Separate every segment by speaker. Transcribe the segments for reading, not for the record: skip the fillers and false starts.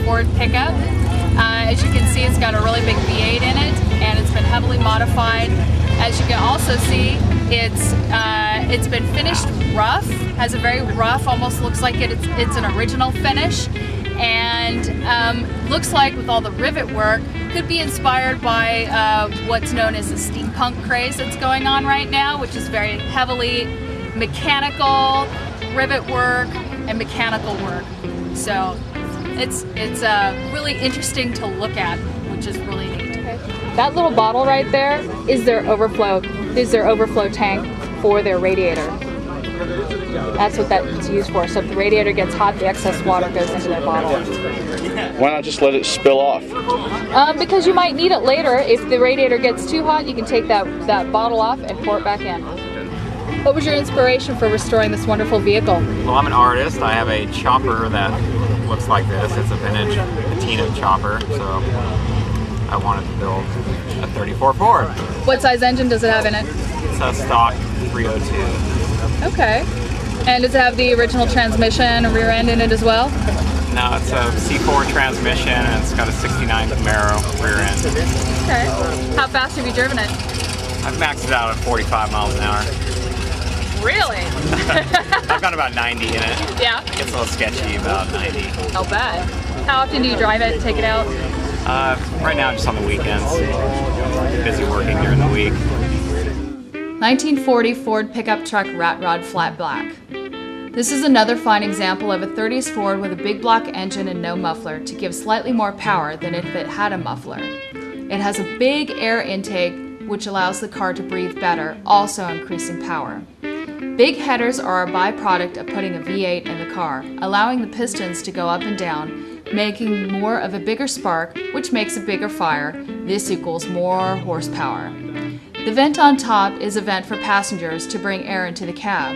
Speaker 1: Ford pickup. As you can see, it's got a really big V8 in it, and it's been heavily modified. As you can also see, it's been finished rough, has a very rough, almost looks like it's an original finish, and looks like with all the rivet work, could be inspired by what's known as the steampunk craze that's going on right now, which is very heavily mechanical rivet work and mechanical work. So it's really interesting to look at, which is really neat. Okay. That little bottle right there is their overflow tank for their radiator. That's what that's used for. So if the radiator gets hot, the excess water goes into their bottle.
Speaker 2: Why not just let it spill off?
Speaker 1: Because you might need it later. If the radiator gets too hot, you can take that bottle off and pour it back in. What was your inspiration for restoring this wonderful vehicle?
Speaker 3: Well, I'm an artist. I have a chopper that looks like this. It's a vintage patina chopper, so I wanted to build a 34 Ford.
Speaker 1: What size engine does it have in it?
Speaker 3: It's a stock 302.
Speaker 1: Okay. And does it have the original transmission and rear end in it as well?
Speaker 3: No, it's a C4 transmission, and it's got a 69 Camaro rear end.
Speaker 1: Okay. How fast have you driven it?
Speaker 3: I've maxed it out at 45 miles an hour.
Speaker 1: Really?
Speaker 3: I've got about 90 in it.
Speaker 1: Yeah.
Speaker 3: It gets a little sketchy about 90.
Speaker 1: I'll bet. How often do you drive it, take it out?
Speaker 3: Right now, just on the weekends. Busy working during the week.
Speaker 1: 1940 Ford pickup truck rat rod flat black. This is another fine example of a 30s Ford with a big block engine and no muffler to give slightly more power than if it had a muffler. It has a big air intake which allows the car to breathe better, also increasing power. Big headers are a byproduct of putting a V8 in the car, allowing the pistons to go up and down, making more of a bigger spark, which makes a bigger fire. This equals more horsepower. The vent on top is a vent for passengers to bring air into the cab.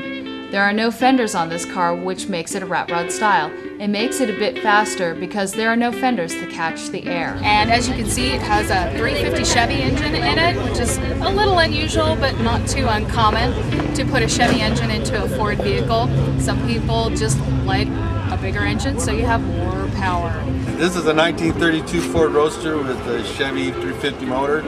Speaker 1: There are no fenders on this car, which makes it a rat rod style. It makes it a bit faster because there are no fenders to catch the air. And as you can see, it has a 350 Chevy engine in it, which is a little unusual, but not too uncommon to put a Chevy engine into a Ford vehicle. Some people just like a bigger engine, so you have more power.
Speaker 4: This is a 1932 Ford Roadster with a Chevy 350 motor.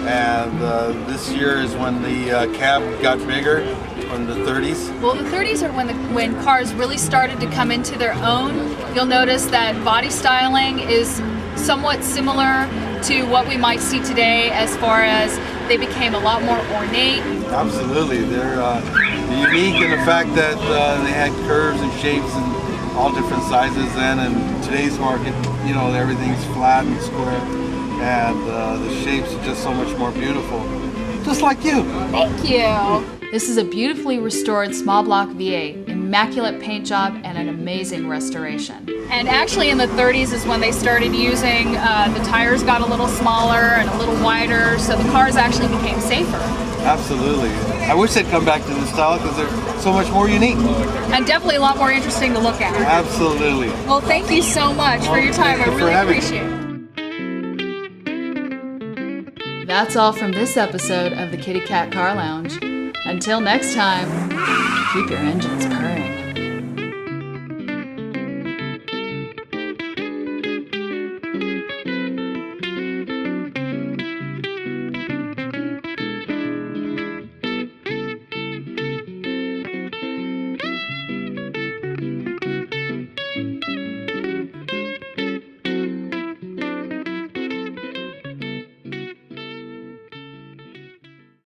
Speaker 4: And this year is when the cab got bigger, from the 30s.
Speaker 1: Well, the 30s are when cars really started to come into their own. You'll notice that body styling is somewhat similar to what we might see today, as far as they became a lot more ornate.
Speaker 4: Absolutely, they're unique in the fact that they had curves and shapes and all different sizes then. And today's market, you know, everything's flat and square. And the shapes are just so much more beautiful. Just like you.
Speaker 1: Thank you. This is a beautifully restored small block V8, immaculate paint job, and an amazing restoration. And actually in the 30s is when they started using, the tires got a little smaller and a little wider, so the cars actually became safer.
Speaker 4: Absolutely. I wish they'd come back to this style because they're so much more unique.
Speaker 1: And definitely a lot more interesting to look at.
Speaker 4: Absolutely.
Speaker 1: Well, thank you so much for your time. I really appreciate it. That's all from this episode of the Kitty Cat Car Lounge. Until next time, keep your engines purring.